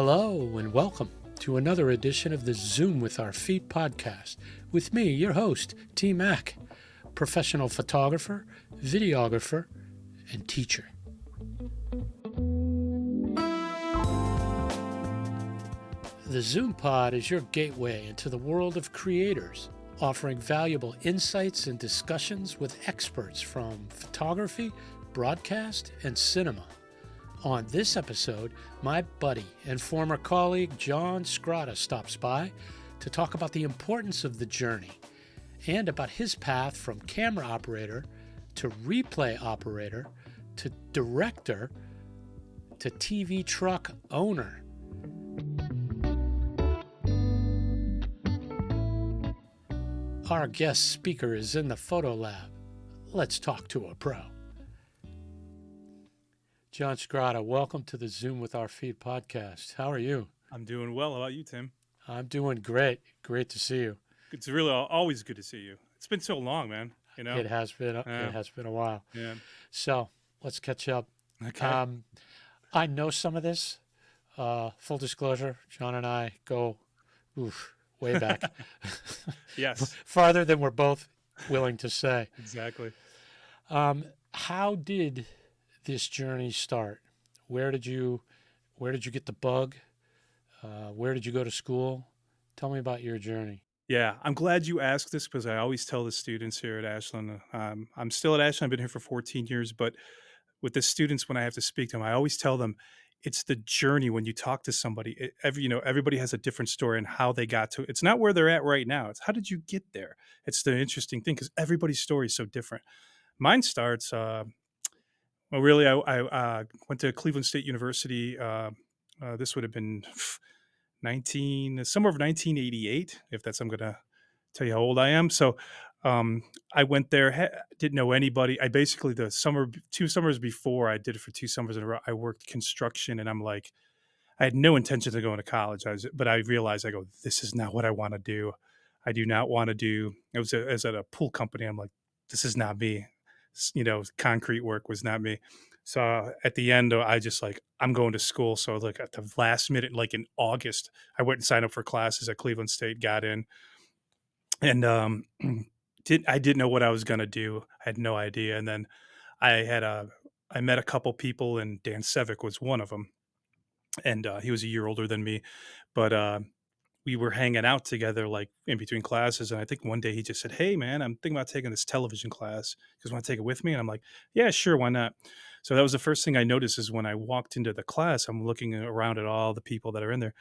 Hello and welcome to another edition of the Zoom with Our Feet podcast with me, your host, TMac, professional photographer, videographer, and teacher. The ZoomPod is your gateway into the world of creators, offering valuable insights and discussions with experts from photography, broadcast, and cinema. On this episode, my buddy and former colleague John Skrada stops by to talk about the importance of the journey and about his path from camera operator to replay operator to director to TV truck owner. Our guest speaker is in the photo lab. Let's talk to a pro. John Skrada, welcome to the Zoom with Our Feet podcast. How are you? I'm doing well. How about you, Tim? I'm doing great. Great to see you. It's really always good to see you. It's been so long, man. You know, It has been a while. Yeah. So let's catch up. Okay. I know some of this. Full disclosure, John and I go way back. Yes. Farther than we're both willing to say. Exactly. How did this journey start? Where did you get the bug? Where did you go to school? Tell me about your journey. Yeah, I'm glad you asked this because I always tell the students here at Ashland. I'm still at Ashland. I've been here for 14 years, but with the students, when I have to speak to them, I always tell them it's the journey. When you talk to somebody, everybody has a different story and how they got to. It's not where they're at right now. It's how did you get there? It's the interesting thing because everybody's story is so different. Mine starts. Well, really, I went to Cleveland State University. This would have been summer of 1988, if that's, I'm going to tell you how old I am. So I went there, didn't know anybody. I basically, two summers before, I did it for 2 summers in a row. I worked construction, and I'm like, I had no intention of going to college. But I realized, I go, this is not what I want to do. I do not want to do. I was at a pool company. I'm like, this is not me. Concrete work was not me. So at the end, I just like, I'm going to school. So like at the last minute, like in August, I went and signed up for classes at Cleveland State, got in, and I didn't know what I was going to do. I had no idea. And then I met a couple people, and Dan Sevick was one of them. And he was a year older than me, but we were hanging out together like in between classes. And I think one day he just said, "Hey man, I'm thinking about taking this television class. You guys want to take it with me?" And I'm like, "Yeah, sure. Why not?" So that was the first thing I noticed is when I walked into the class, I'm looking around at all the people that are in there,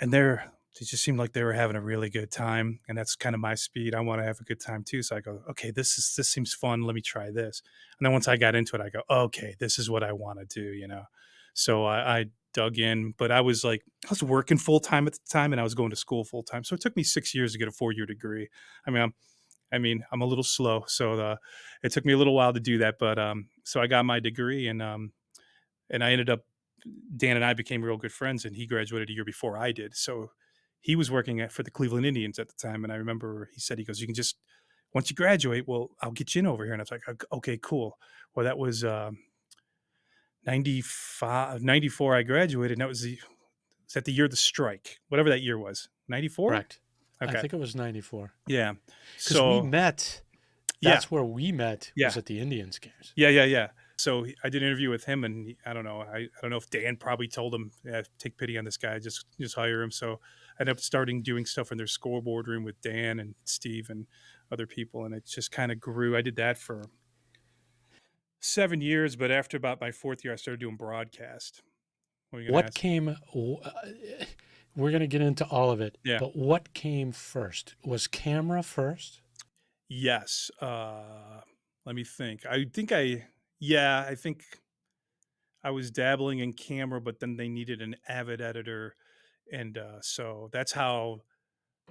and they just seemed like they were having a really good time. And that's kind of my speed. I want to have a good time too. So I go, okay, this seems fun. Let me try this. And then once I got into it, I go, okay, this is what I want to do. So I dug in, but I was working full time at the time, and I was going to school full time. So it took me 6 years to get a 4-year degree. I'm a little slow, so it took me a little while to do that. But so I got my degree, and I ended up. Dan and I became real good friends, and he graduated a year before I did. So he was working for the Cleveland Indians at the time, and I remember he goes, "You can just once you graduate, well, I'll get you in over here." And I was like, "Okay, cool." Well, that was 94 I graduated, and was that the year of the strike, whatever that year was. 94. Correct. Okay. I think it was 94. Yeah. Because we met. That's yeah. where we met. Yeah. Was at the Indians games. Yeah. So I did an interview with him, and I don't know. I don't know if Dan probably told him, take pity on this guy, just hire him. So I ended up starting doing stuff in their scoreboard room with Dan and Steve and other people, and it just kind of grew. I did that for 7 years, but after about my 4th year, I started doing broadcast. What came? We're going to get into all of it. Yeah. But what came first? Was camera first? Yes. Let me think. I think I was dabbling in camera, but then they needed an avid editor. And so that's how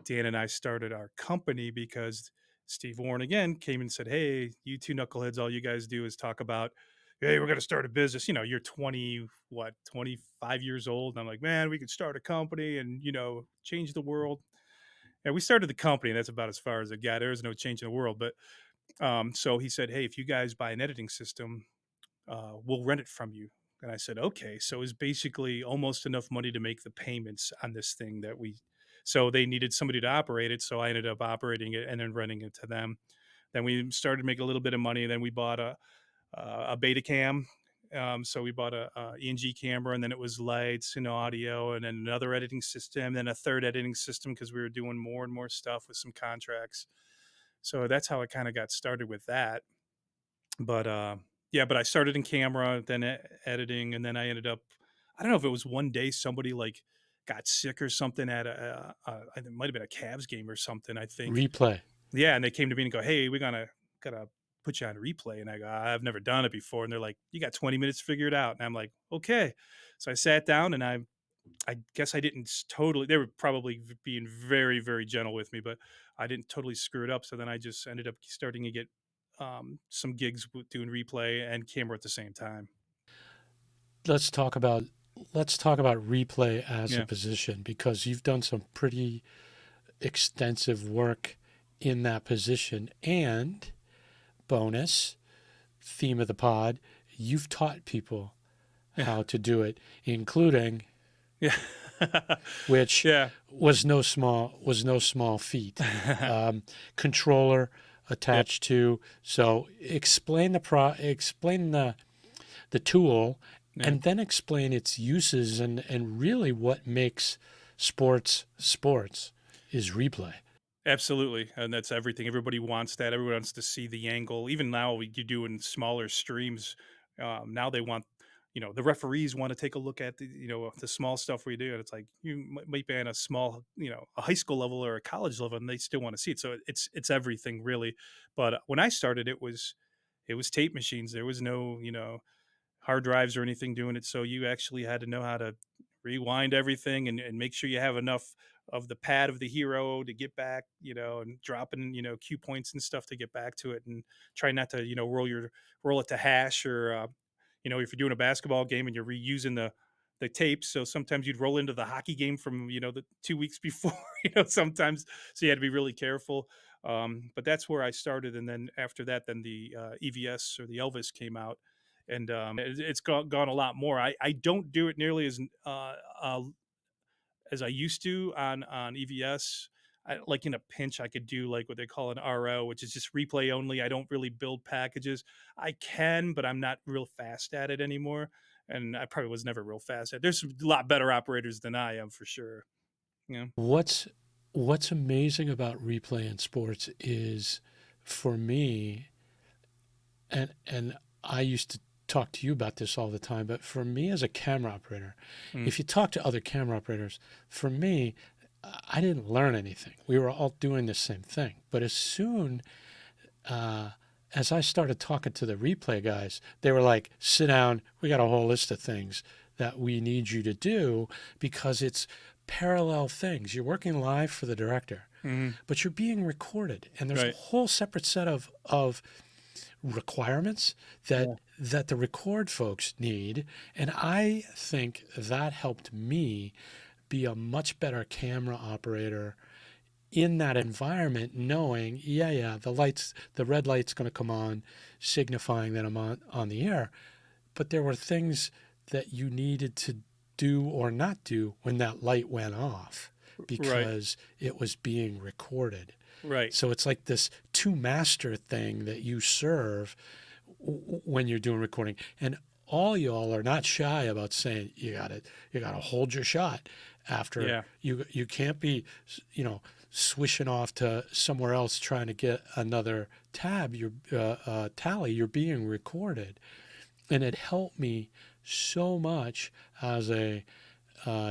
Dan and I started our company, because Steve Warren again came and said, "Hey, you two knuckleheads, all you guys do is talk about, hey, we're going to start a business. You're 25 years old." And I'm like, "Man, we could start a company and, change the world." And we started the company, and that's about as far as it got. There was no change in the world. But so he said, "Hey, if you guys buy an editing system, we'll rent it from you." And I said, okay, so it's basically almost enough money to make the payments on this thing that we, so they needed somebody to operate it. So I ended up operating it and then renting it to them. Then we started making a little bit of money. Then we bought a beta cam. So we bought a ENG camera, and then it was lights and audio, and then another editing system, then a third editing system because we were doing more and more stuff with some contracts. So that's how I kind of got started with that. But yeah, but I started in camera, then editing, and then I ended up. I don't know if it was one day somebody like got sick or something at it might have been a Cavs game or something. I think. Replay. Yeah, and they came to me and go, "Hey, we gotta put you on replay." And I go, "I've never done it before." And they're like, "You got 20 minutes to figure it out." And I'm like, "Okay." So I sat down and I guess I didn't totally. They were probably being very very gentle with me, but I didn't totally screw it up. So then I just ended up starting to get some gigs doing replay and camera at the same time. Let's talk about let's talk about replay as a Yeah, position because you've done some pretty extensive work in that position. And bonus, theme of the pod, you've taught people yeah, how to do it, including, yeah, which yeah. was no small feat. Controller Yep. attached to. So explain the tool, Yeah. and then explain its uses and really what makes sports is replay. Absolutely, and that's everything. Everybody wants that. Everyone wants to see the angle. Even now, you do in smaller streams. Now they want, the referees want to take a look at the small stuff we do, and it's like you might be on a small, a high school level or a college level, and they still want to see it. So it's everything really. But when I started, it was tape machines. There was no, hard drives or anything doing it. So you actually had to know how to rewind everything and make sure you have enough of the pad of the hero to get back, and dropping, cue points and stuff to get back to it, and try not to, roll it to hash or, if you're doing a basketball game and you're reusing the tapes. So sometimes you'd roll into the hockey game from, the 2 weeks before, sometimes. So you had to be really careful. But that's where I started. And then after that, then the EVS or the Elvis came out, and it's gone a lot more. I don't do it nearly as I used to on EVS. Like in a pinch, I could do like what they call an RO, which is just replay only. I don't really build packages. I can, but I'm not real fast at it anymore. And I probably was never real fast at it. There's a lot better operators than I am for sure. Yeah. What's amazing about replay in sports is, for me, and I used to talk to you about this all the time, but for me as a camera operator, Mm. if you talk to other camera operators, for me, I didn't learn anything. We were all doing the same thing. But as soon uh, as I started talking to the replay guys, they were like, sit down, we got a whole list of things that we need you to do, because it's parallel things. You're working live for the director, Hmm. but you're being recorded. And there's a Right. whole separate set of requirements that Yeah. the record folks need. And I think that helped me be a much better camera operator in that environment, knowing, yeah, the red light's going to come on, signifying that I'm on the air. But there were things that you needed to do or not do when that light went off Right. because it was being recorded. Right. So it's like this two master thing that you serve when you're doing recording. And all y'all are not shy about saying you gotta hold your shot after. Yeah. You can't be, swishing off to somewhere else trying to get another tab. Your tally. You're being recorded, and it helped me so much as a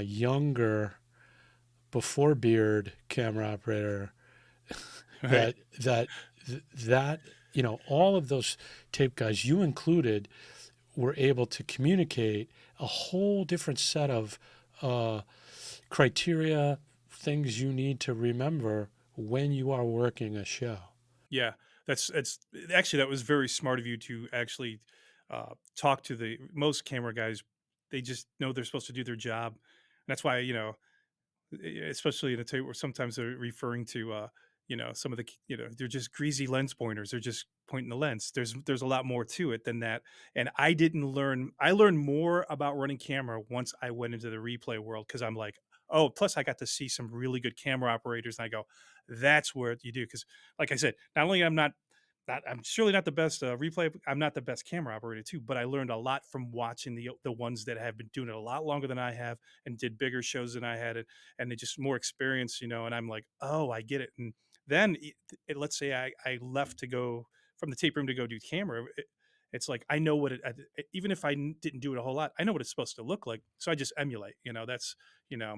younger, before beard camera operator, Right. that all of those tape guys, you included, were able to communicate a whole different set of uh, criteria, things you need to remember when you are working a show. Yeah, that's actually that was very smart of you to actually talk to the most camera guys. They just know they're supposed to do their job. And that's why especially in a tape where sometimes they're referring to some of the, they're just greasy lens pointers. They're just pointing the lens. There's a lot more to it than that. And I learned more about running camera once I went into the replay world, because I'm like, oh, plus I got to see some really good camera operators. And I go, that's where you do. Because like I said, not only I'm surely not the best replay. I'm not the best camera operator too, but I learned a lot from watching the ones that have been doing it a lot longer than I have and did bigger shows than I had it, and they just more experience, And I'm like, oh, I get it. And then let's say I left to go from the tape room to go do camera. It's like I know what even if I didn't do it a whole lot, I know what it's supposed to look like. So I just emulate. That's you know,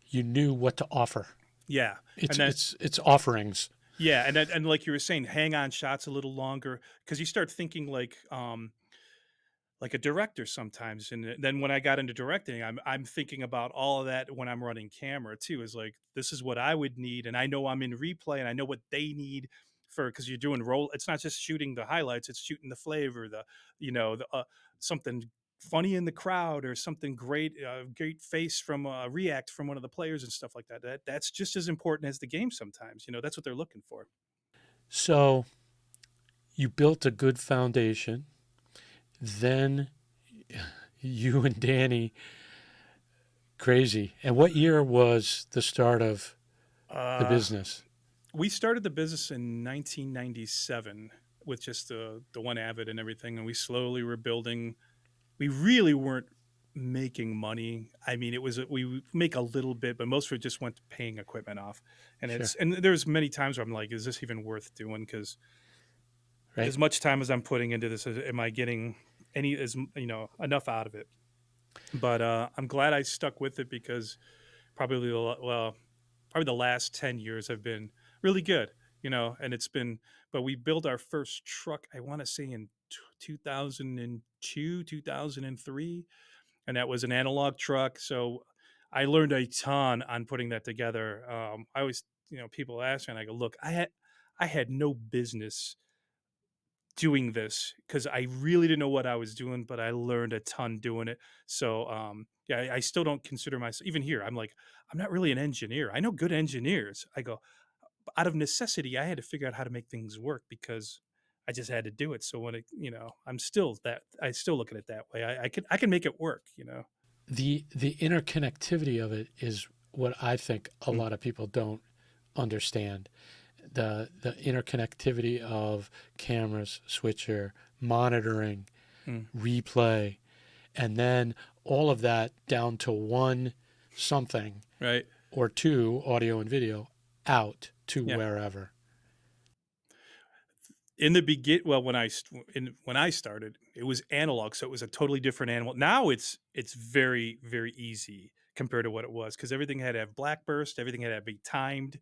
You knew what to offer. yeah. It's And then it's offerings. yeah, and like you were saying, hang on shots a little longer, because you start thinking like a director sometimes. And then when I got into directing, I'm thinking about all of that when I'm running camera too. Is like, this is what I would need, and I know I'm in replay, and I know what they need for, because you're doing roll. It's not just shooting the highlights; it's shooting the flavor, something funny in the crowd, or something great, great face from a react from one of the players and stuff like that. That's just as important as the game sometimes. That's what they're looking for. So you built a good foundation. Then you and Danny, crazy. And what year was the start of the Uh, business? we started the business in 1997 with just the one Avid and everything, and we slowly were building. We really weren't making money. I mean, we make a little bit, but most of it just went to paying equipment off. And Sure. there's many times where I'm like, is this even worth doing? Because Right. as much time as I'm putting into this, am I getting enough out of it? But I'm glad I stuck with it, because probably probably the last 10 years have been really good, and but we built our first truck, I want to say in 2002, 2003, and that was an analog truck. So I learned a ton on putting that together. I always, people ask me, and I go, look, I had no business doing this, because I really didn't know what I was doing, but I learned a ton doing it. So yeah, I still don't consider myself, even here. I'm like, I'm not really an engineer. I know good engineers. I go, out of necessity, I had to figure out how to make things work, because I just had to do it. So when I still look at it that way. I can make it work. The interconnectivity of it is what I think a Mm, lot of people don't understand. The interconnectivity of cameras, switcher, monitoring, mm, replay, and then all of that down to one something right. or two, audio and video, out to Yeah. wherever. In the begin well when I started, it was analog, so it was a totally different animal. Now it's very, very easy compared to what it was, because everything had to have black burst, everything had to be timed,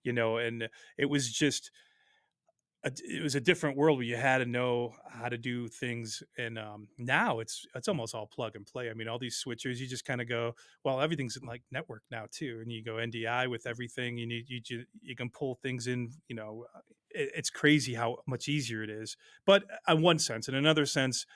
and it was just it was a different world where you had to know how to do ththings. And now it's almost all plug and play. I mean, all these switchers, you just kind of go, well, everything's in like network now too, and you go NDI with everything. You can pull things in. It's crazy how much easier it is. But in one sense, in another sense,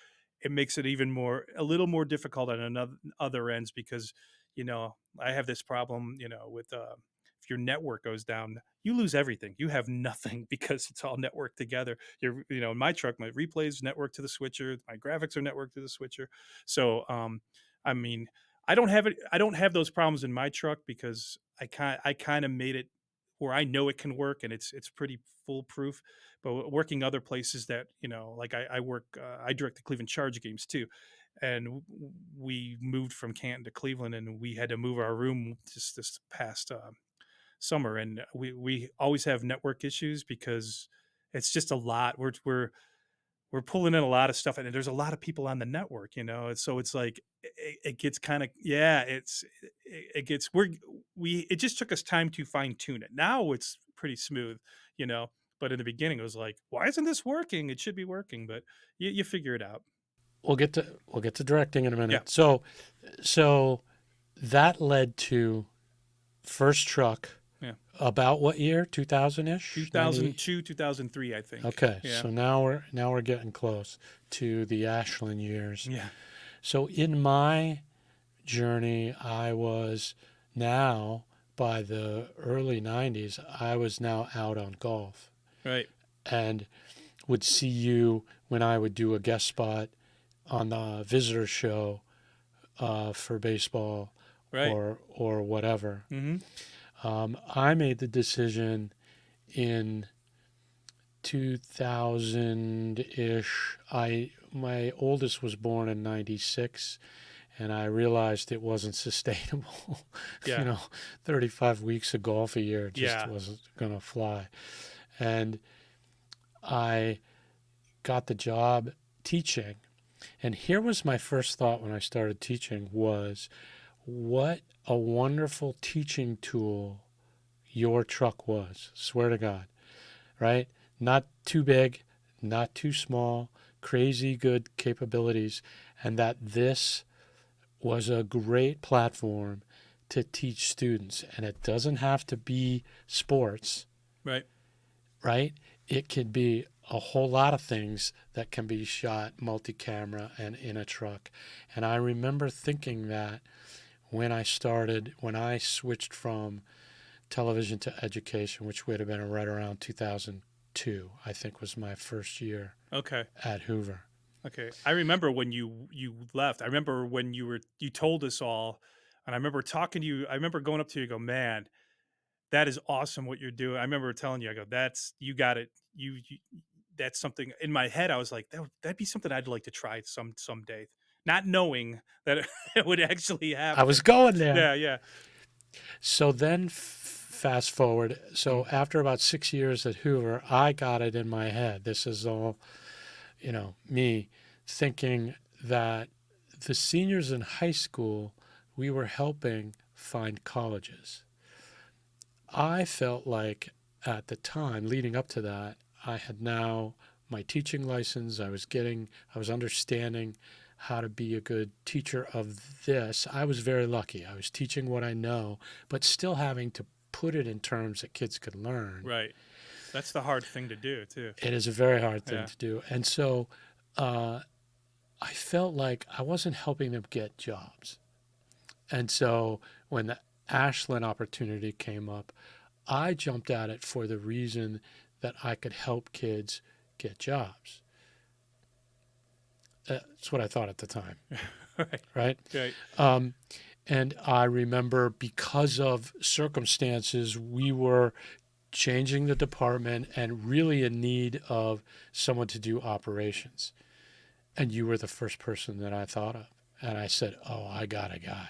it makes it a little more difficult on another other ends, because I have this problem, with if your network goes down, you lose everything. You have nothing because it's all networked together. In my truck, my replays network to the switcher, my graphics are networked to the switcher. So, I mean, I don't have it. I don't have those problems in my truck, because I kind of made it where I know it can work, and it's pretty foolproof. But working other places that, like I work, I direct the Cleveland Charge games too, and we moved from Canton to Cleveland, and we had to move our room just this past summer, and we always have network issues, because it's just a lot. We're pulling in a lot of stuff, and there's a lot of people on the network, and so it's like it gets kind of, yeah, it gets it just took us time to fine tune it. Now it's pretty smooth, you know. But in the beginning, it was like, why isn't this working? It should be working, but you figure it out. We'll get to directing in a Yeah, minute. So that led to first truck yeah. about what year? 2000-ish? 90. 2002, 2003, I think. Okay, Yeah, so now we're getting close to the Ashland years. yeah. So in my journey, I was now by the early 90s, I was now out on golf Right. and would see you when I would do a guest spot on the visitor show for baseball Right. or whatever. Mm-hmm. I made the decision in 2000-ish. My oldest was born in 96, and I realized it wasn't sustainable. Yeah. 35 weeks of golf a year just Yeah. wasn't going to fly. And I got the job teaching. And here was my first thought when I started teaching was, what a wonderful teaching tool your truck was. Swear to God, right? Not too big, not too small, crazy good capabilities, and that this was a great platform to teach students. And it doesn't have to be sports, Right. right? It could be a whole lot of things that can be shot multi-camera and in a truck. And I remember thinking that when I switched from television to education, which would have been right around 2002, I think was my first year Okay. at Hoover. Okay. I remember when you left. I remember when you told us all, and I remember talking to you. I remember going up to you and go, man, that is awesome what you're doing. I remember telling you, I go, that's, you got it. You that's something in my head. I was like, that'd be something I'd like to try someday, not knowing that it would actually I was happen. going there. Yeah. Yeah. So then fast forward. So Mm. after about 6 years at Hoover, I got it in my head. This is all, me thinking that the seniors in high school, we were helping find colleges. I felt like at the time leading up to that, I had now my teaching license. I was understanding how to be a good teacher of this. I was very lucky. I was teaching what I know, but still having to put it in terms that kids could learn. Right. That's the hard thing to do too. It is a very hard thing Yeah. to do. And so I felt like I wasn't helping them get jobs. And so when the Ashland opportunity came up, I jumped at it for the reason that I could help kids get jobs. That's what I thought at the time, Right. right? Right. And I remember because of circumstances, we were changing the department and really in need of someone to do operations. And you were the first person that I thought of. And I said, oh, I got a guy.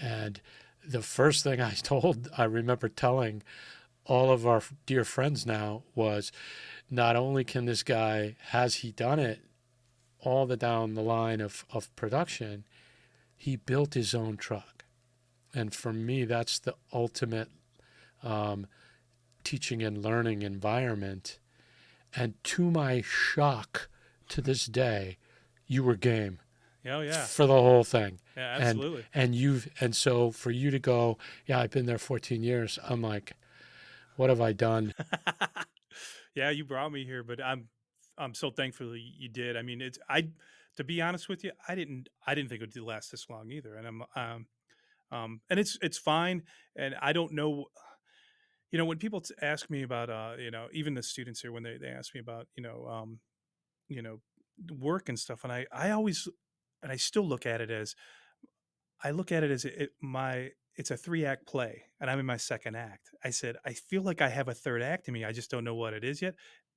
And the first thing I remember telling all of our dear friends now was, not only can this guy, has he done it all the down the line of production, he built his own truck. And for me, that's the ultimate teaching and learning environment. And to my shock, to this day, you were game. Oh yeah. For the whole thing. Yeah. Absolutely. And so for you to go, yeah, I've been there 14 years. I'm like, what have I done? Yeah, you brought me here, but I'm so thankful you did. I mean, to be honest with you, I didn't think it would last this long either. And and it's fine. And I don't know, when people ask me about, even the students here when they ask me about, you know, work and stuff, and I always, and I still look at it as, it's a 3-act play and I'm in my second act. I said, I feel like I have a third act in me. I just don't know what it is yet.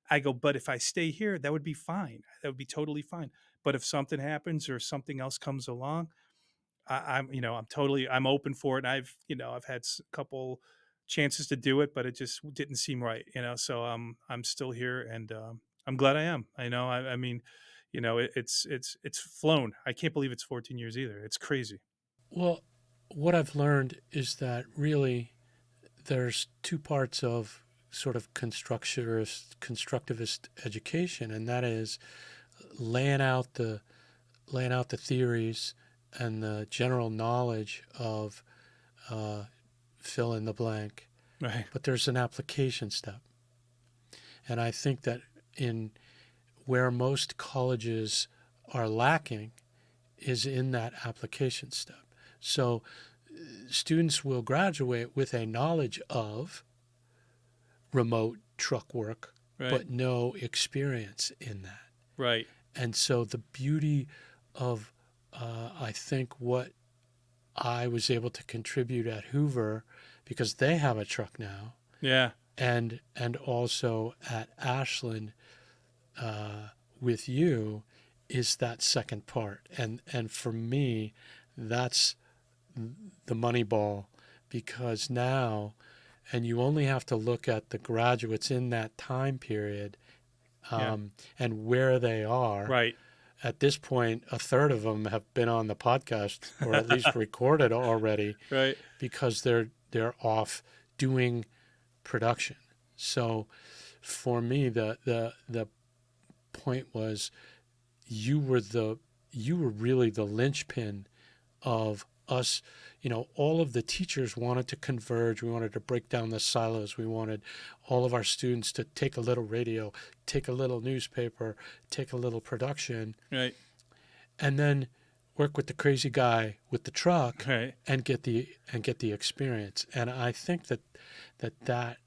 I go, but if I stay here, that would be fine. That would be totally fine. But if something happens or something else comes along, I'm open for it. And I've had a couple chances to do it, but it just didn't seem right, so I'm still here and I'm glad I am. I mean, it's flown. I can't believe it's 14 years either. It's crazy. Well, what I've learned is that really there's two parts of sort of constructivist education, and that is laying out the theories and the general knowledge of fill in the blank. Right. But there's an application step. And I think that in where most colleges are lacking is in that application step. So students will graduate with a knowledge of remote truck work, Right. but no experience in that. Right. And so the beauty of, I think, what I was able to contribute at Hoover, because they have a truck now, Yeah. and also at Ashland with you, is that second part. And for me, that's the money ball, because now, and you only have to look at the graduates in that time period, Yeah. and where they are. Right. At this point, a third of them have been on the podcast, or at least recorded already, Right. because they're off doing production. So for me, the point was, you were really the linchpin of us. All of the teachers wanted to converge. We wanted to break down the silos. We wanted all of our students to take a little radio, take a little newspaper, take a little production, Right. and then work with the crazy guy with the truck, Right. and get the experience. And I think that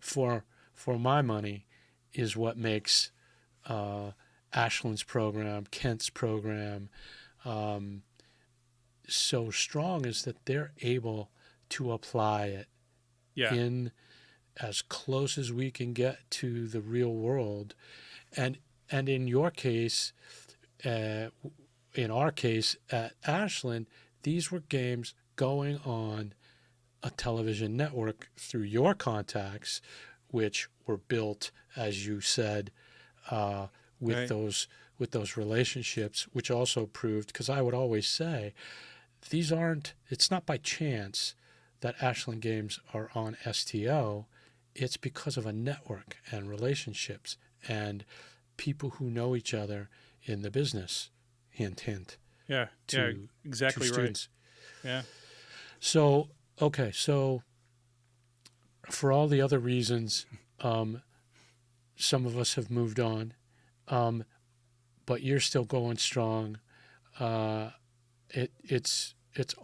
for my money is what makes Ashland's program, Kent's program, so strong, is that they're able to apply it Yeah. in as close as we can get to the real world. And in your case, in our case at Ashland, these were games going on a television network through your contacts, which were built, as you said, with Right. those relationships, which also proved, because I would always say, it's not by chance that Ashland games are on STO. It's because of a network and relationships and people who know each other in the business. Hint, hint. Yeah. Yeah. To Exactly right. students. Yeah. So okay, so for all the other reasons, some of us have moved on, but you're still going strong. It's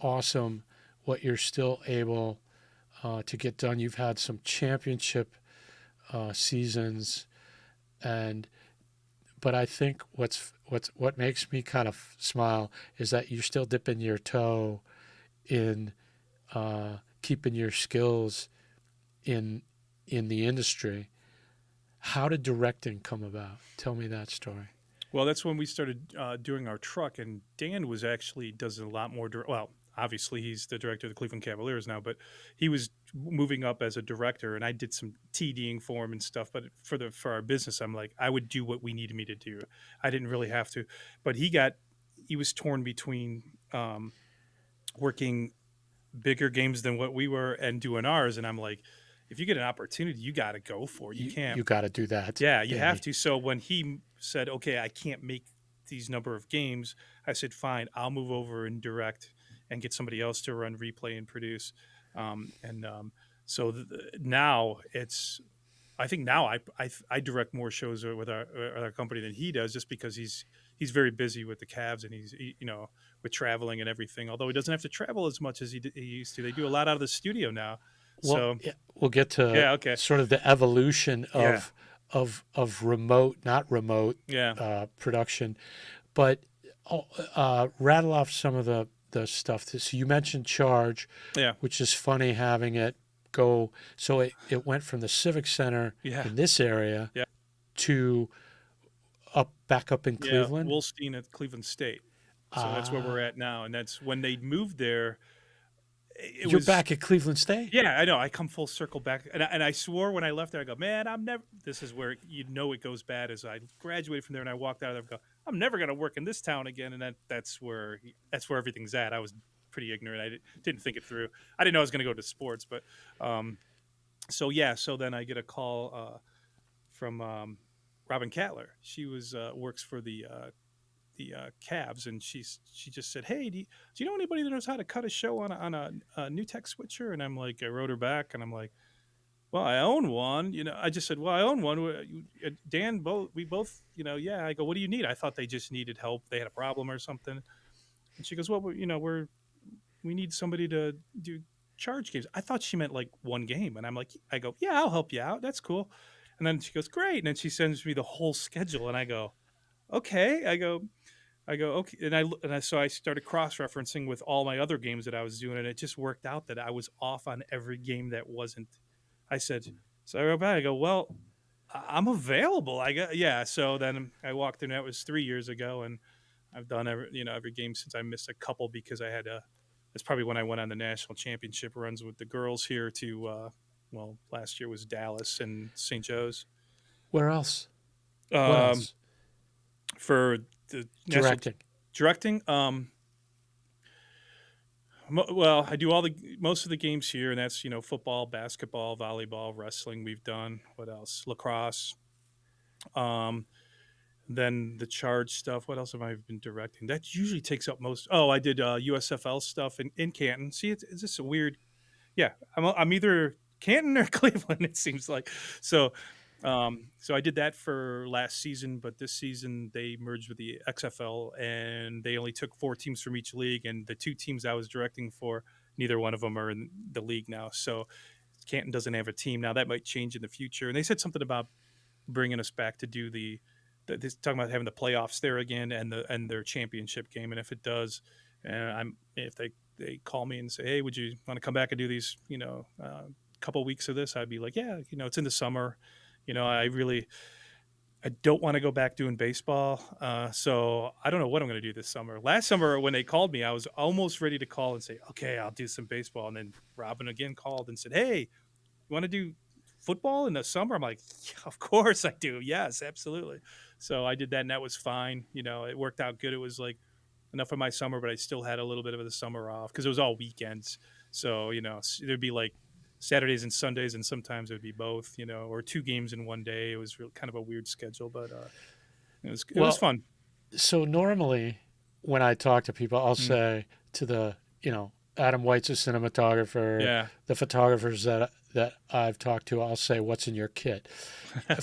awesome what you're still able to get done. You've had some championship seasons, but I think what makes me kind of smile is that you're still dipping your toe in keeping your skills in the industry. How did directing come about? Tell me that story. Well, that's when we started doing our truck, and Dan was actually does a lot more. Well, obviously he's the director of the Cleveland Cavaliers now, but he was moving up as a director, and I did some TDing for him and stuff. But for our business, I'm like, I would do what we needed me to do. I didn't really have to, but he was torn between working bigger games than what we were and doing ours, and I'm like, if you get an opportunity, you got to go for it. You can't. You got to do that. Yeah, you have to. So when he said, okay, I can't make these number of games, I said, fine, I'll move over and direct and get somebody else to run replay and produce. So now I think now I direct more shows with our company than he does, just because he's very busy with the Cavs, and with traveling and everything. Although he doesn't have to travel as much as he used to. They do a lot out of the studio now. Well, So yeah, we'll get to yeah, okay, sort of the evolution yeah, of remote, not remote yeah, production, but rattle off some of the stuff. So you mentioned Charge, yeah, which is funny having it go. So it went from the Civic Center yeah, in this area yeah. to back up in Yeah, Cleveland. Wolstein at Cleveland State. So that's where we're Ah, at now, and that's when they moved there. It you're was back at Cleveland State. Yeah, I know. I come full circle back, and I swore when I left there, I go, man, I'm never. This is where it goes bad. As I graduated from there and I walked out of there, I go, I'm never going to work in this town again, and that's where everything's at. I was pretty ignorant. I didn't think it through. I didn't know I was going to go to sports, but so yeah. So then I get a call from Robin Cattler. She works for the Cavs, and she just said, "Hey, do you know anybody that knows how to cut a show on a new tech switcher?" And I'm like, I wrote her back, and I'm like, "Well, I own one." I just said, "Well, I own one." Dan, we both, yeah. I go, "What do you need?" I thought they just needed help. They had a problem or something. And she goes, "Well, we need somebody to do charge games. I thought she meant like one game, and I'm like, I go, yeah, I'll help you out. That's cool. And then she goes, great. And then she sends me the whole schedule, and I go, okay. I go, okay, so I started cross referencing with all my other games that I was doing, and it just worked out that I was off on every game that wasn't. I said, so I go back. I go, well, I'm available. I got yeah. So then I walked in. That was 3 years ago, and I've done every game since. I missed a couple because I had a. That's probably when I went on the national championship runs with the girls here to. Well, last year was Dallas and St. Joe's. Where else? What Um, else? for the national Directing. directing. Well, I do all the most of the games here, and that's football, basketball, volleyball, wrestling. We've done what else? Lacrosse. Um, then the charge stuff. What else have I been directing? That usually takes up most. Oh, I did USFL stuff in Canton. See, it's just a weird. Yeah, I'm either Canton or Cleveland. It seems like so. So I did that for last season, but this season they merged with the XFL, and they only took 4 teams from each league. And the 2 teams I was directing for, neither one of them are in the league now. So Canton doesn't have a team now. That might change in the future. And they said something about bringing us back to do this talking about having the playoffs there again and their championship game. And if it does, if they call me and say, hey, would you want to come back and do these, couple weeks of this? I'd be like, yeah, it's in the summer. I don't want to go back doing baseball. So I don't know what I'm going to do this summer. Last summer when they called me, I was almost ready to call and say, okay, I'll do some baseball. And then Robin again called and said, hey, you want to do football in the summer? I'm like, yeah, of course I do. Yes, absolutely. So I did that, and that was fine. It worked out good. It was like enough of my summer, but I still had a little bit of the summer off because it was all weekends. So there'd be like Saturdays and Sundays, and sometimes it would be both. Or 2 games in one day. It was really kind of a weird schedule, but it was Well, fun. so normally when I talk to people, I'll Mm, say to Adam White's a cinematographer, yeah. the photographers that I've talked to, I'll say, what's in your kit?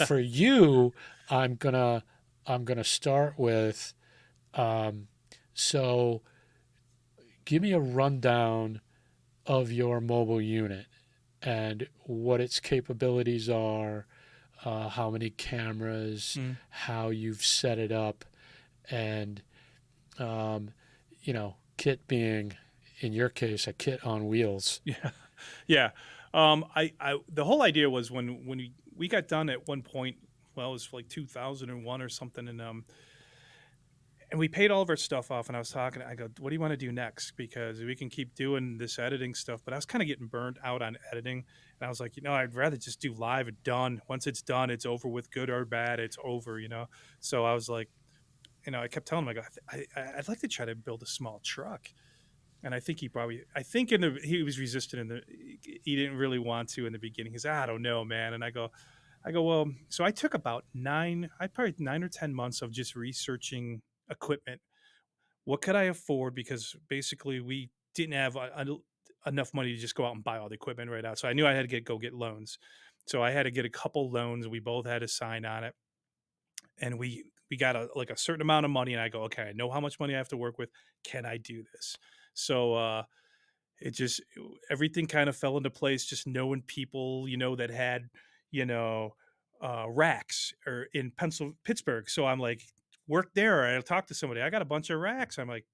For you, I'm gonna I'm gonna start with um, so give me a rundown of your mobile unit and what its capabilities are, how many cameras, Mm, how you've set it up, and um, kit being, in your case, a kit on wheels. yeah. Yeah. I the whole idea was when we got done at one point. Well, it was like 2001 or something, and we paid all of our stuff off. And I was talking, I go, what do you want to do next? Because we can keep doing this editing stuff, but I was kind of getting burned out on editing. And I was like, I'd rather just do live and done. Once it's done, it's over with, good or bad, it's over. So I was like, I kept telling him, I go, I'd like to try to build a small truck. And I think he was resistant he didn't really want to in the beginning. He's, I don't know, man. And I go, well, so I took I probably 9 or 10 months of just researching equipment. What could I afford? Because basically we didn't have enough money to just go out and buy all the equipment right out. So I knew I had to go get loans. So I had to get a couple loans. We both had to sign on it, and we got a certain amount of money. And I go, okay, I know how much money I have to work with. Can I do this? So it just everything kind of fell into place. Just knowing people, that had you know racks or in Pittsburgh. So I'm like, work there. I'll talk to somebody. I got a bunch of racks. I'm like,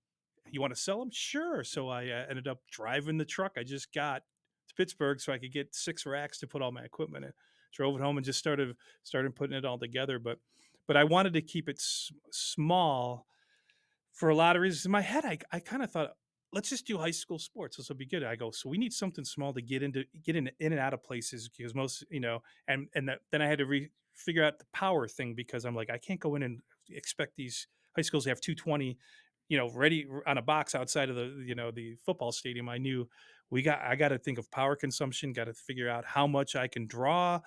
you want to sell them? Sure. So I ended up driving the truck I just got to Pittsburgh so I could get 6 racks to put all my equipment in. Drove it home and just started putting it all together. But I wanted to keep it small for a lot of reasons. In my head, I kind of thought, let's just do high school sports. This will be good. I go, so we need something small to get in and out of places because most, then I had to figure out the power thing because I'm like, I can't go in and expect these high schools to have 220, ready on a box outside of the football stadium. I got to think of power consumption, got to figure out how much I can draw.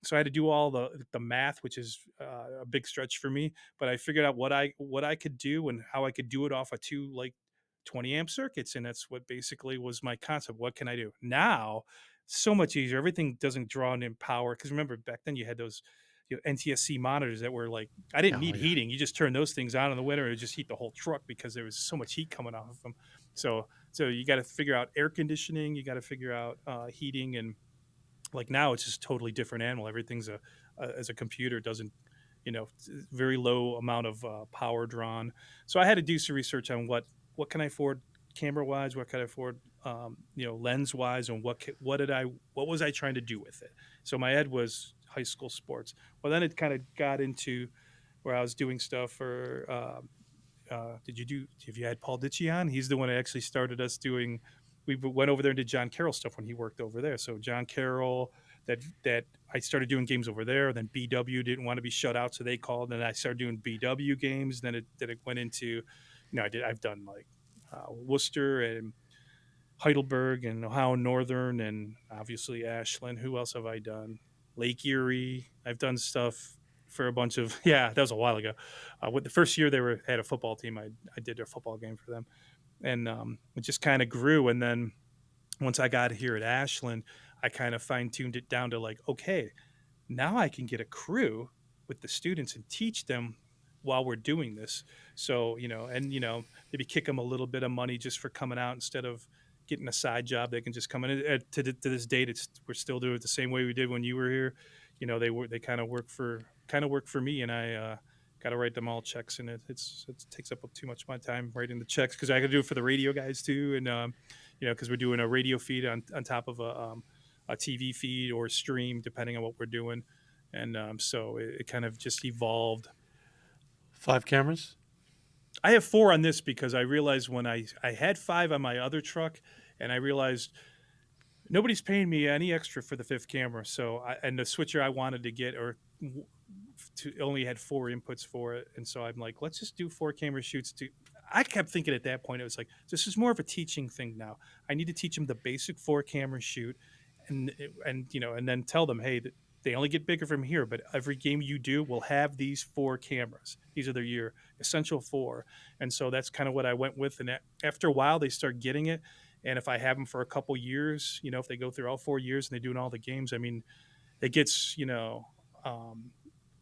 So I had to do all the math, which is a big stretch for me. But I figured out what I could do and how I could do it off of 20 amp circuits, and that's what basically was my concept. What can I do now? So much easier. Everything doesn't draw in power because remember back then you had those NTSC monitors that were like I didn't Oh need yeah. heating. You just turn those things on in the winter and it just heat the whole truck because there was so much heat coming off of them. So you got to figure out air conditioning, you got to figure out heating, and like now it's just a totally different animal. Everything's as a computer, doesn't, very low amount of power drawn. So I had to do some research on what can I afford camera wise, what can I afford lens wise, and what was I trying to do with it. So my ed was high school sports. Well, then it kind of got into where I was doing stuff for have you had Paul Ditchy on? He's the one that actually started us doing. We went over there and did John Carroll stuff when he worked over there. So John Carroll, that I started doing games over there. Then BW didn't want to be shut out, so they called, and I started doing BW games. Then it went into, I've done like Worcester and Heidelberg and Ohio Northern and obviously Ashland. Who else have I done? Lake Erie. I've done stuff for a bunch of yeah. That was a while ago. With the first year they had a football team, I did their football game for them, and it just kind of grew. And then once I got here at Ashland, I kind of fine tuned it down to like, okay, now I can get a crew with the students and teach them while we're doing this. So, maybe kick them a little bit of money just for coming out instead of getting a side job. They can just come in. To this date, we're still doing it the same way we did when you were here. They kind of work for me, and I got to write them all checks, and it takes up too much of my time writing the checks because I got to do it for the radio guys too, and because we're doing a radio feed on top of a TV feed or stream, depending on what we're doing. And so it kind of just evolved. 5 cameras? I have 4 on this because I realized when I had 5 on my other truck, and I realized nobody's paying me any extra for the 5th camera. And the switcher I wanted to get only had 4 inputs for it, and so I'm like, let's just do 4 camera shoots. I kept thinking at that point it was like, this is more of a teaching thing now. I need to teach them the basic 4 camera shoot, and then tell them, hey, they only get bigger from here, but every game you do will have these 4 cameras. These are your essential 4, and so that's kind of what I went with. And after a while, they start getting it. And if I have them for a couple years, if they go through all 4 years and they do all the games, I mean, it gets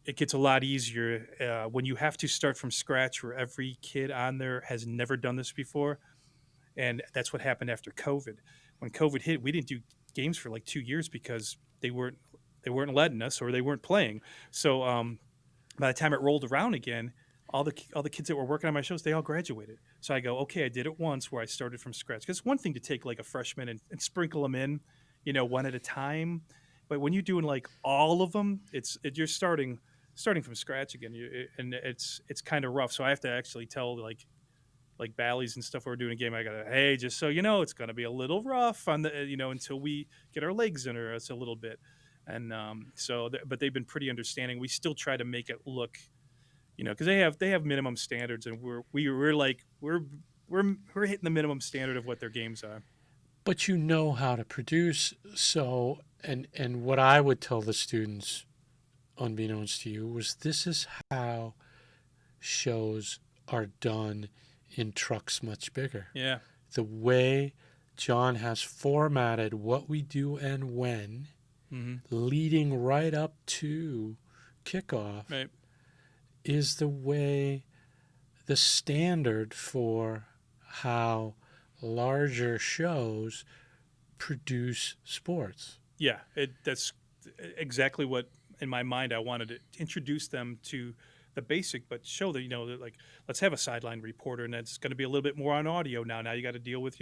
it gets a lot easier when you have to start from scratch, where every kid on there has never done this before. And that's what happened after COVID. When COVID hit, we didn't do games for like 2 years because they weren't letting us, or they weren't playing. So by the time it rolled around again, all the kids that were working on my shows, they all graduated. So I go, okay, I did it once where I started from scratch. Because it's one thing to take like a freshman and sprinkle them in, one at a time. But when you're doing like all of them, you're starting from scratch again, and it's kind of rough. So I have to actually tell like Bally's and stuff we're doing a game. I gotta, hey, just so you know, it's gonna be a little rough on the until we get our legs under us a little bit. And but they've been pretty understanding. We still try to make it look, because they have minimum standards, and we're like we're hitting the minimum standard of what their games are. But you know how to produce. So, and what I would tell the students, unbeknownst to you, was this is how shows are done in trucks much bigger. Yeah. The way John has formatted what we do and when, leading right up to kickoff, Right. is the standard for how larger shows produce sports. Yeah, that's exactly what in my mind I wanted to introduce them to the basic, but show that that, like, let's have a sideline reporter, and that's going to be a little bit more on audio now. Now you got to deal with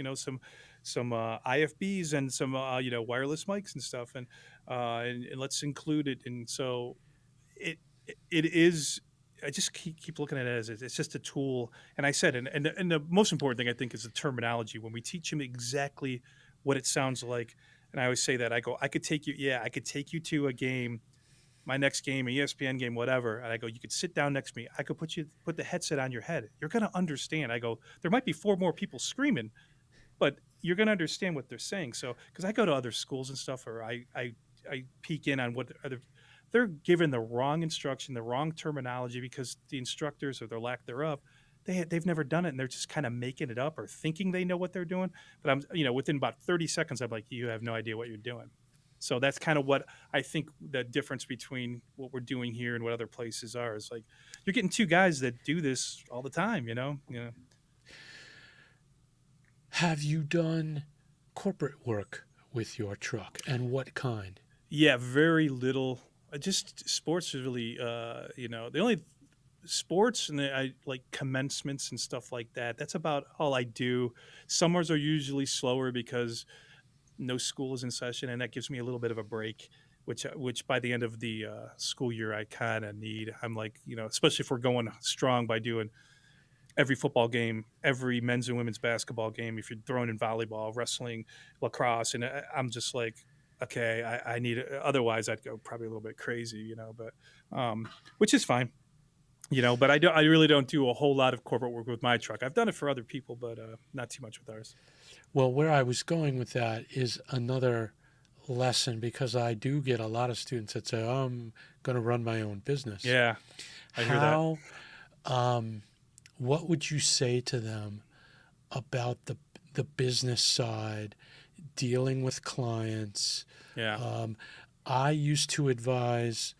some IFBs and some wireless mics and stuff, and let's include it. And so it is. I just keep looking at it as it's just a tool. And I said, and the most important thing I think is the terminology. When we teach them exactly what it sounds like, and I always say that, I go, I could take you to a game, my next game, an ESPN game, whatever. And I go, you could sit down next to me. I could put the headset on your head. You're going to understand. I go, there might be 4 more people screaming, but you're going to understand what they're saying. So, because I go to other schools and stuff, or I peek in on what they're given the wrong instruction, the wrong terminology, because the instructors, or their lack thereof, they've never done it, and they're just kind of making it up or thinking they know what they're doing. But I'm, within about 30 seconds, I'm like, you have no idea what you're doing. So that's kind of what I think the difference between what we're doing here and what other places are is, like, you're getting 2 guys that do this all the time, Have you done corporate work with your truck, and what kind? Yeah, very little. Just sports is really, the only sports and I like commencements and stuff like that. That's about all I do. Summers are usually slower because no school is in session, and that gives me a little bit of a break. Which by the end of the school year, I kind of need. I'm like, especially if we're going strong by doing every football game, every men's and women's basketball game, if you're throwing in volleyball, wrestling, lacrosse, and I'm just like, okay, I need it. Otherwise I'd go probably a little bit crazy, but which is fine, but I really don't do a whole lot of corporate work with my truck. I've done it for other people, but not too much with ours. Well, where I was going with that is another lesson, because I do get a lot of students that say, "Oh, I'm going to run my own business." Yeah, I hear that. How, what would you say to them about the business side, dealing with clients? Yeah. I used to advise,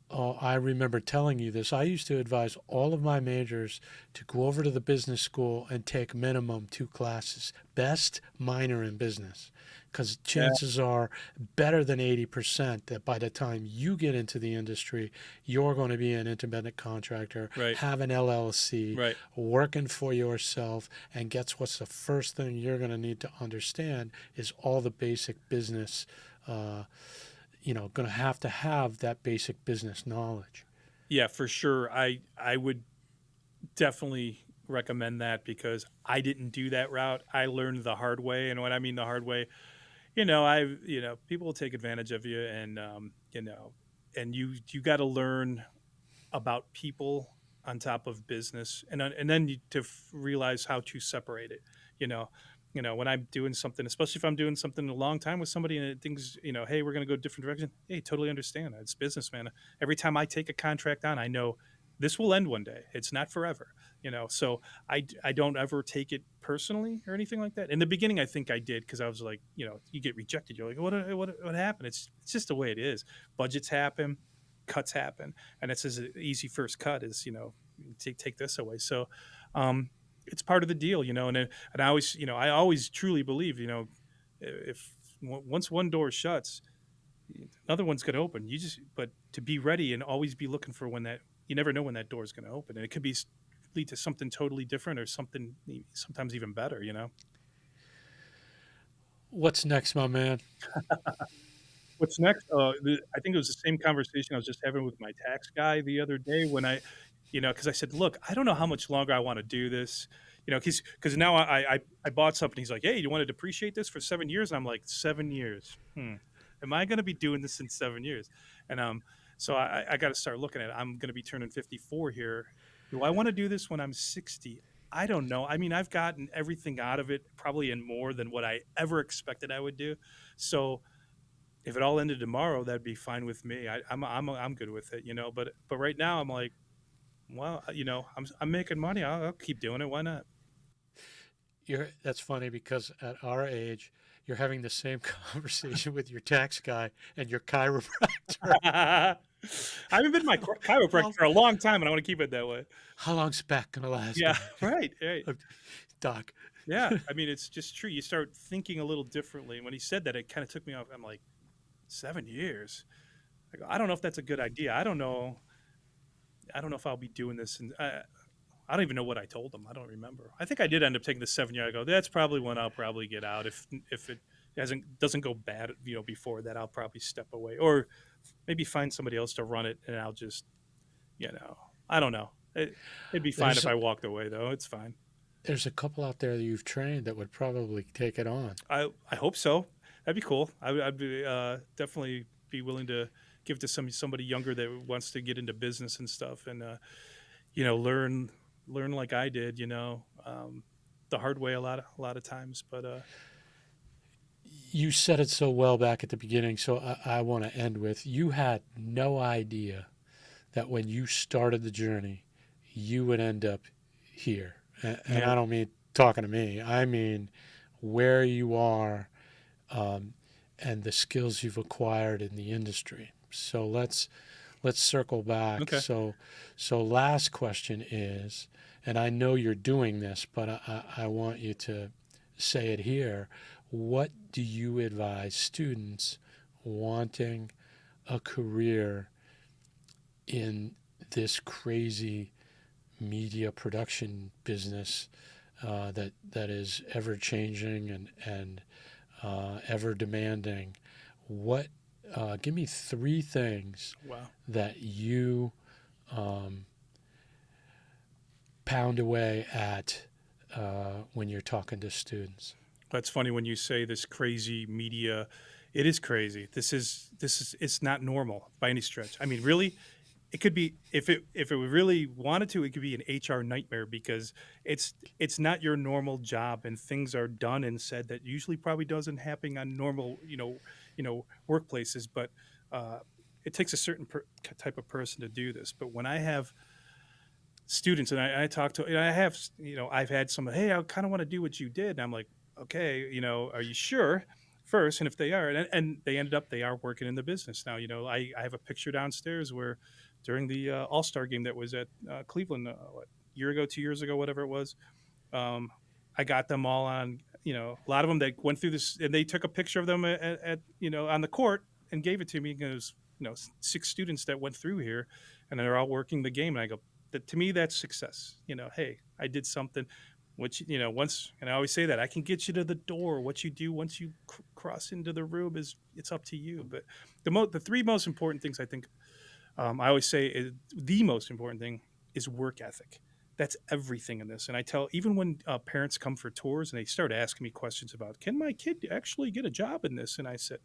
I remember telling you this. I used to advise all of my majors to go over to the business school and take minimum 2 classes, best minor in business, because Yeah. chances are better than 80% that by the time you get into the industry, you're going to be an independent contractor, Right. have an LLC, Right. working for yourself. And guess what's the first thing you're going to need to understand is all the basic business. Going to have that basic business knowledge. Yeah, for sure. I would definitely recommend that because I didn't do that route. I learned the hard way, and when I mean the hard way, people will take advantage of you, and and you got to learn about people on top of business, and then realize how to separate it. You know, when I'm doing something, especially if I'm doing something a long time with somebody, and things, hey, we're going to go a different direction. Hey, totally understand. It's business, man. Every time I take a contract on, I know this will end one day. It's not forever. So I don't ever take it personally or anything like that. In the beginning, I think I did because I was like, you get rejected. You're like, what happened? It's just the way it is. Budgets happen, cuts happen, and it's as easy first cut as take this away. So it's part of the deal, and I always truly believe, if once one door shuts, another one's going to open. But to be ready and always be looking for when that, you never know when that door is going to open, and it could be lead to something totally different or something sometimes even better. What's next, my man? What's next? I think it was the same conversation I was just having with my tax guy the other day when because I said, look, I don't know how much longer I want to do this, because now I bought something. He's like, hey, you want to depreciate this for 7 years? And I'm like, 7 years? Am I going to be doing this in 7 years? And so I got to start looking at it. I'm going to be turning 54 here. Do I want to do this when I'm 60? I don't know. I mean, I've gotten everything out of it, probably in more than what I ever expected I would do. So if it all ended tomorrow, that'd be fine with me. I'm good with it, But right now, I'm like, well, I'm making money. I'll keep doing it. Why not? That's funny, because at our age, you're having the same conversation with your tax guy and your chiropractor. I haven't been to my chiropractor how, for a long time, and I want to keep it that way. how long's back gonna last? Yeah, right, right. Doc. Yeah, I mean, it's just true. You start thinking a little differently. When he said that, it kind of took me off. I'm like, 7 years. I don't know if that's a good idea. I don't know. I don't know if I'll be doing this, and I don't even know what I told them. I don't remember. I think I did end up taking the 7 year. I go, that's probably when I'll probably get out. If it doesn't go bad, before that, I'll probably step away, or maybe find somebody else to run it, and I'll just, I don't know. It'd be fine There's if I walked away, though. It's fine. there's a couple out there that you've trained that would probably take it on. I hope so. That'd be cool. I'd be definitely be willing to give to somebody younger that wants to get into business and stuff, and learn like I did, the hard way a lot of times. But You said it so well back at the beginning, so I want to end with, you had no idea that when you started the journey, you would end up here. And yeah, I don't mean talking to me, I mean where you are, and the skills you've acquired in the industry. So let's circle back. okay, So last question is, and I know you're doing this, but I want you to say it here. What do you advise students wanting a career in this crazy media production business that is ever changing and ever demanding? What give me three things Wow. that you pound away at when you're talking to students. That's funny when you say this crazy media. It is crazy. This is it's not normal by any stretch. I mean, really, it could be if it really wanted to, it could be an HR nightmare because it's not your normal job and things are done and said that usually probably doesn't happen on normal workplaces. But uh, it takes a certain type of person to do this. But when I have students and I talk to, and I have, I've had some, hey, I kind of want to do what you did. And I'm like, okay, are you sure first? And if they are, and they ended up, they are working in the business now. I have a picture downstairs where during the All-Star game that was at Cleveland, what, year ago, 2 years ago, whatever it was, um, I got them all on, a lot of them that went through this and they took a picture of them at on the court and gave it to me. And it was, 6 students that went through here and they're all working the game. And I go, that to me, that's success. Hey, I did something. Which once, and I always say that I can get you to the door. What you do once you cross into the room it's up to you. But the three most important things I think I always say is the most important thing is work ethic. That's everything in this. And I tell even when parents come for tours and they start asking me questions about can my kid actually get a job in this, and I said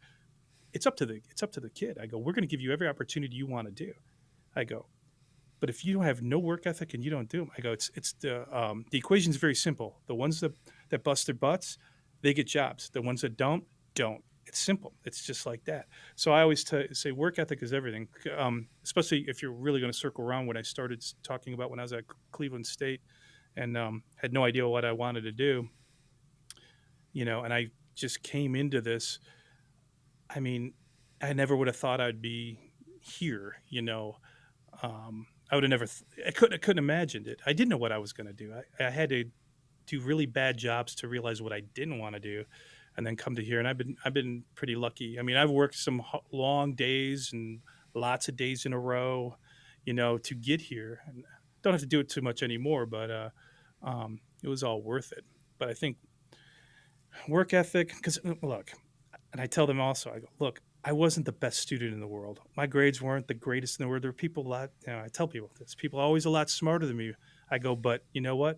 it's up to the kid. I go, we're going to give you every opportunity you want to do. I go, but if you don't have no work ethic and you don't do them, I go, it's the equation is very simple. The ones that bust their butts, they get jobs. The ones that don't. It's simple. It's just like that. So I always say work ethic is everything. Especially if you're really going to circle around what I started talking about when I was at Cleveland State and had no idea what I wanted to do. And I just came into this. I mean, I never would have thought I'd be here. I would have never. I couldn't imagined it. I didn't know what I was going to do. I had to do really bad jobs to realize what I didn't want to do, and then come to here. And I've been pretty lucky. I mean, I've worked some long days and lots of days in a row, to get here. And don't have to do it too much anymore, but it was all worth it. But I think work ethic, because look, and I tell them also, I go, look, I wasn't the best student in the world. My grades weren't the greatest in the world. There were people a lot, I tell people this, people always a lot smarter than me. I go, but you know what?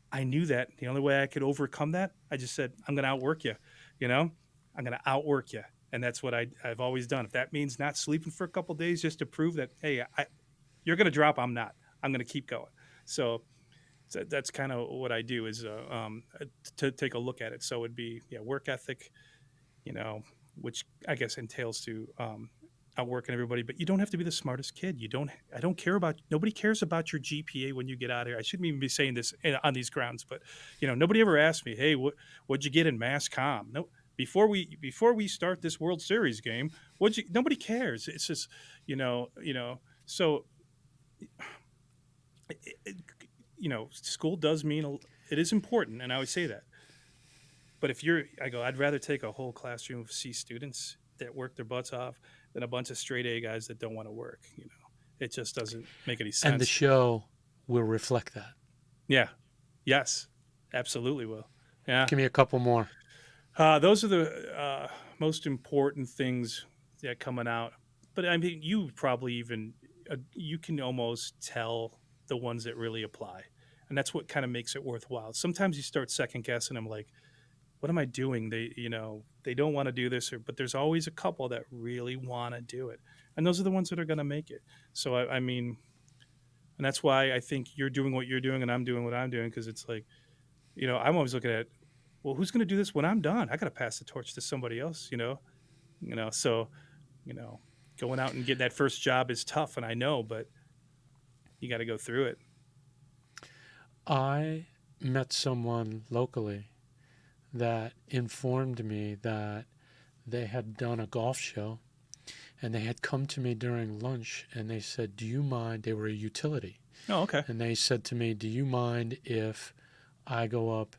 I knew that. The only way I could overcome that, I just said, I'm going to outwork you. I'm going to outwork you. And that's what I've always done. If that means not sleeping for a couple of days just to prove that, hey, you're going to drop, I'm not. I'm going to keep going. So that's kind of what I do is to take a look at it. So it'd be work ethic, which I guess entails to outworking everybody. But you don't have to be the smartest kid. I don't care about. Nobody cares about your GPA when you get out of here. I shouldn't even be saying this on these grounds, but nobody ever asked me, hey, what'd you get in mass comm? No. Before we start this World Series game, nobody cares. It's just so school does mean it is important, and I always say that. But I'd rather take a whole classroom of C students that work their butts off than a bunch of straight A guys that don't want to work. It just doesn't make any sense. And the show will reflect that. Yeah. Yes. Absolutely will. Yeah. Give me a couple more. Those are the most important things that coming out. But I mean, you probably even you can almost tell the ones that really apply, and that's what kind of makes it worthwhile. Sometimes you start second guessing. I'm like, what am I doing? They don't want to do this, but there's always a couple that really want to do it, and those are the ones that are going to make it. So I mean, and that's why I think you're doing what you're doing, and I'm doing what I'm doing, because it's like, I'm always looking at, well, who's going to do this when I'm done? I got to pass the torch to somebody else, So, going out and getting that first job is tough, and I know, but you got to go through it. I met someone locally that informed me that they had done a golf show and they had come to me during lunch and they said, do you mind? They were a utility. Oh, okay. And they said to me, do you mind if I go up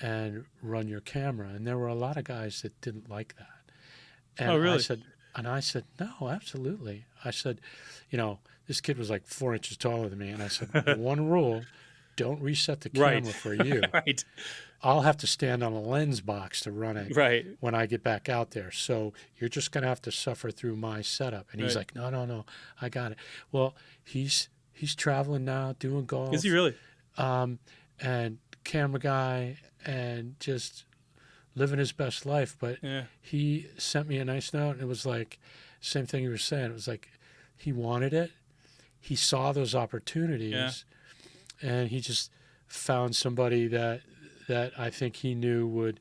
and run your camera. And there were a lot of guys that didn't like that. Oh, And really? I said, no, absolutely. I said, this kid was like 4 inches taller than me. And I said, one rule, don't reset the Right. camera for you. Right. I'll have to stand on a lens box to run it Right. when I get back out there. So you're just going to have to suffer through my setup. And he's Right. like, no, I got it. Well, he's traveling now, doing Is he golf, really? and camera guy, and just living his best life. But Yeah. he sent me a nice note, and it was like, same thing you were saying. It was like he wanted it. He saw those opportunities, and he just found somebody that I think he knew would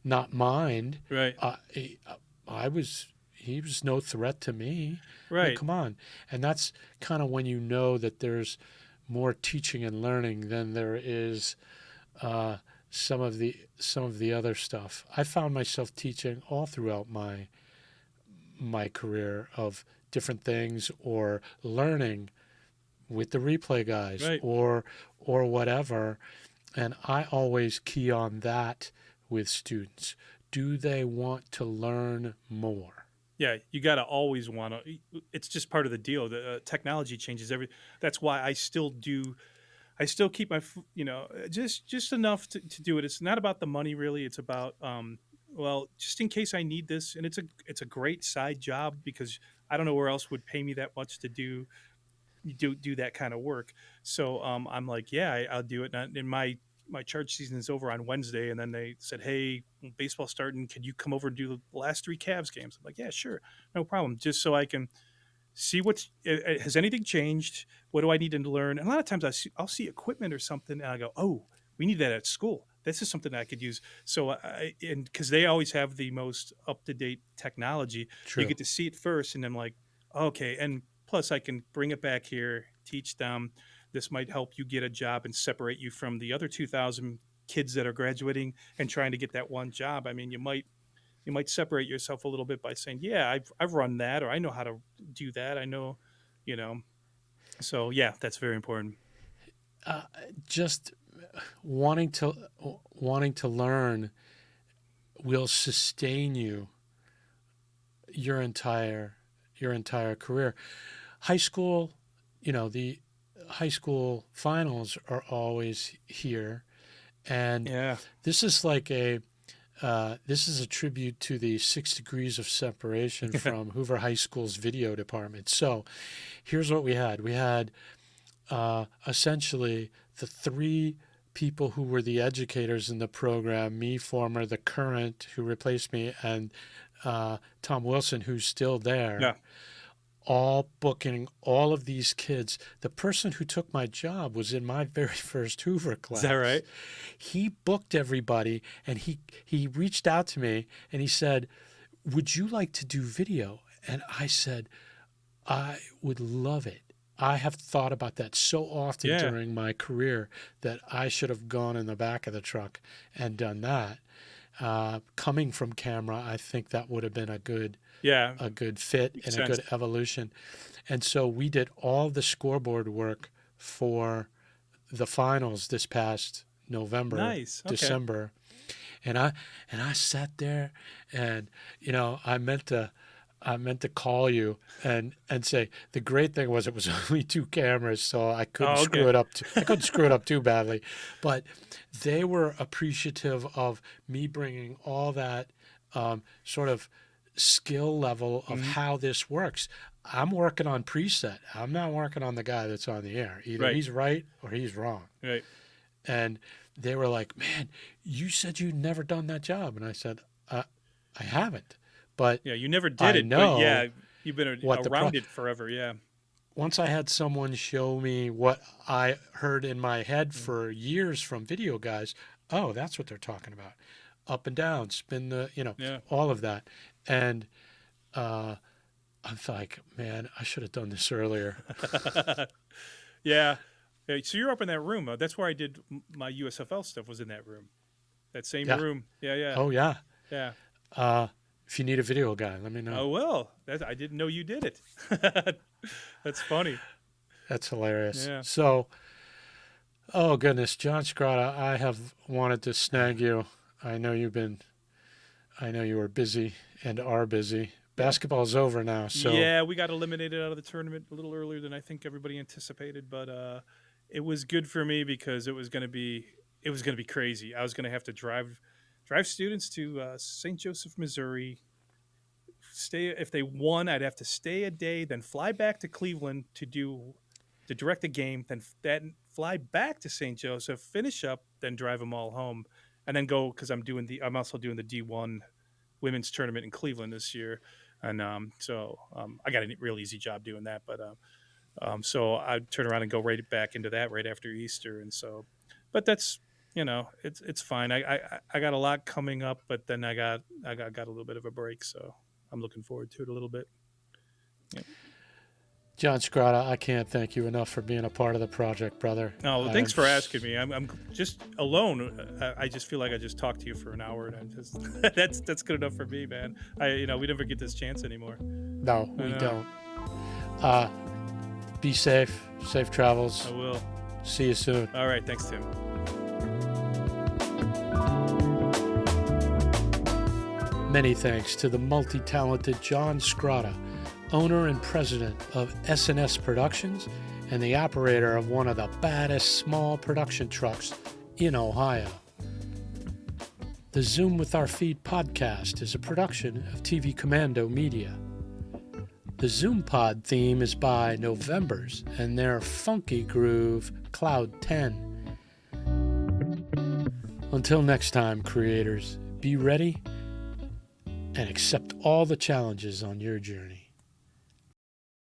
not mind. Right. He was no threat to me. I mean, Right. come on. And that's kind of when you know that there's more teaching and learning than there is some of the other stuff. I found myself teaching all throughout my career of different things, or learning with the replay guys, Right. or whatever. And I always key on that with students. Do they want to learn more? Yeah, you got to always want to. It's just part of the deal. The technology changes every. That's why I still do. I still keep my, just enough to do it. It's not about the money really. It's about, well, just in case I need this, and it's a great side job because I don't know where else would pay me that much to do that kind of work. So I'm like, yeah, I'll do it. And my church season is over on Wednesday, and then they said, hey, baseball's starting. Could you come over and do the last 3 Cavs games? I'm like, yeah, sure, no problem. Just so I can see has anything changed? What do I need to learn? And a lot of times I'll see equipment or something, and I go, oh, we need that at school. This is something I could use. So and because they always have the most up to date technology, True. you get to see it first, and I'm like, okay, and plus I can bring it back here, teach them. This might help you get a job and separate you from the other 2,000 kids that are graduating and trying to get that one job. I mean, you might separate yourself a little bit by saying, yeah, I've run that, or I know how to do that. I know, you know. So yeah, that's very important. Just wanting to learn will sustain you your entire career. High school, the high school finals are always here, and Yeah. this is like this is a tribute to the 6 degrees of separation from Hoover High School's video department. So here's what we had. We had essentially the 3 people who were the educators in the program, me, former, the current who replaced me, and Tom Wilson, who's still there. Yeah. All booking all of these kids. The person who took my job was in my very first Hoover class. Is that right? He booked everybody, and he reached out to me and he said, would you like to do video? And I said, I would love it. I have thought about that so often during my career that I should have gone in the back of the truck and done that. Coming from camera, I think that would have been a good fit and a good evolution. And so we did all the scoreboard work for the finals this past November, Nice. Okay. December. And I sat there, and I meant to call you and say the great thing was it was only 2 cameras, so I couldn't screw it up. I couldn't screw it up too badly, but they were appreciative of me bringing all that sort of skill level of how this works. I'm working on preset. I'm not working on the guy that's on the air. Either he's right or he's wrong. Right. And they were like, man, you said you'd never done that job. And I said, I haven't. But yeah, you never did I it. know but yeah, you've been what around it forever. Yeah. Once I had someone show me what I heard in my head for years from video guys, oh, that's what they're talking about. Up and down, spin the, all of that. And I'm like, man, I should have done this earlier. Yeah. So you're up in that room. That's where I did my USFL stuff, was in that room. That same room. Yeah, yeah. Oh, yeah. Yeah. If you need a video guy, let me know. Oh, well, I didn't know you did it. That's funny. That's hilarious. Yeah. So Oh goodness, John Skrada, I have wanted to snag you. I know you've been I know you were busy and are busy. Yeah. Basketball's over now, so Yeah, we got eliminated out of the tournament a little earlier than I think everybody anticipated, but it was good for me because it was gonna be crazy. I was gonna have to drive students to St. Joseph, Missouri. Stay if they won, I'd have to stay a day, then fly back to Cleveland to direct a game, then fly back to St. Joseph, finish up, then drive them all home, and then go because I'm also doing the D1 women's tournament in Cleveland this year, and I got a real easy job doing that. But so I'd turn around and go right back into that right after Easter, and so, but that's it's fine. I got a lot coming up, but then I got a little bit of a break, so I'm looking forward to it a little bit. Yeah. John Skrada, I can't thank you enough for being a part of the project, brother. No, well, thanks for asking me. I'm just alone. I just feel like I just talked to you for an hour, and I'm just that's good enough for me, man. We never get this chance anymore. No, I we know. don't. Uh, be safe. Safe travels. I will. See you soon. All right, thanks, Tim. Many thanks to the multi-talented John Skrada, owner and president of S&S Productions and the operator of one of the baddest small production trucks in Ohio. The Zoom with Our Feet podcast is a production of TV Commando Media. The ZoomPod theme is by Novembers and their funky groove Cloud 10. Until next time, creators, be ready and accept all the challenges on your journey.